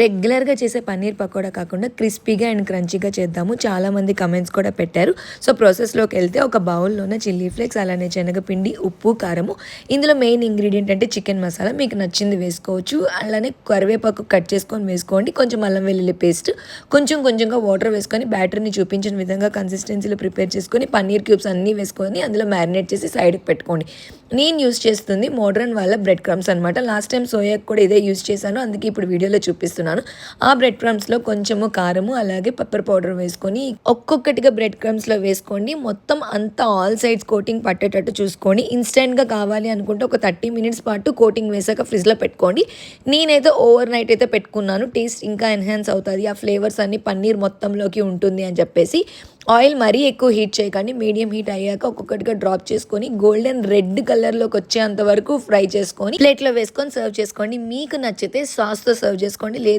రెగ్యులర్గా చేసే పన్నీర్ పకోడా కాకుండా క్రిస్పీగా అండ్ క్రంచీగా చేద్దాము. చాలామంది కమెంట్స్ కూడా పెట్టారు. సో ప్రాసెస్లోకి వెళ్తే ఒక బౌల్లోనే చిల్లీ ఫ్లేక్స్, అలానే శనగపిండి, ఉప్పు, కారము. ఇందులో మెయిన్ ఇంగ్రీడియంట్ అంటే చికెన్ మసాలా. మీకు నచ్చింది వేసుకోవచ్చు. అలానే కరివేపాకు కట్ చేసుకొని వేసుకోండి. కొంచెం అల్లం వెల్లుల్లి పేస్ట్, కొంచెంగా వాటర్ వేసుకొని బ్యాటర్ని చూపించిన విధంగా కన్సిస్టెన్సీలో ప్రిపేర్ చేసుకొని పన్నీర్ క్యూబ్స్ అన్నీ వేసుకొని అందులో మ్యారినేట్ చేసి సైడ్కి పెట్టుకోండి. నేను యూస్ చేస్తుంది మోడ్రన్ వాళ్ళ బ్రెడ్ క్రమ్స్ అనమాట. లాస్ట్ టైం సోయాకి కూడా ఇదే యూస్ చేశాను, అందుకే ఇప్పుడు వీడియోలో చూపిస్తున్నాను. ఆ బ్రెడ్ క్రమ్స్లో కొంచెము కారము అలాగే పెప్పర్ పౌడర్ వేసుకొని ఒక్కొక్కటిగా బ్రెడ్ క్రమ్స్లో వేసుకోండి. మొత్తం అంతా ఆల్ సైడ్స్ కోటింగ్ పట్టేటట్టు చూసుకోండి. ఇన్స్టెంట్గా కావాలి అనుకుంటే ఒక 30 మినిట్స్ పాటు కోటింగ్ వేసాక ఫ్రిడ్జ్లో పెట్టుకోండి. నేనైతే ఓవర్ నైట్ అయితే పెట్టుకున్నాను. టేస్ట్ ఇంకా ఎన్హాన్స్ అవుతుంది, ఆ ఫ్లేవర్స్ అన్ని పన్నీర్ మొత్తంలోకి ఉంటుంది అని చెప్పేసి. ఆయిల్ మరీ ఎక్కువ హీట్ చేయకండి, మీడియం హీట్ అయ్యాక ఒక్కొక్కటిగా డ్రాప్ చేసుకొని గోల్డెన్ రెడ్ కలర్లోకి వచ్చేంత వరకు ఫ్రై చేసుకొని ప్లేట్లో వేసుకొని సర్వ్ చేసుకోండి. మీకు నచ్చితే సాస్తో సర్వ్ చేసుకోండి. లేదు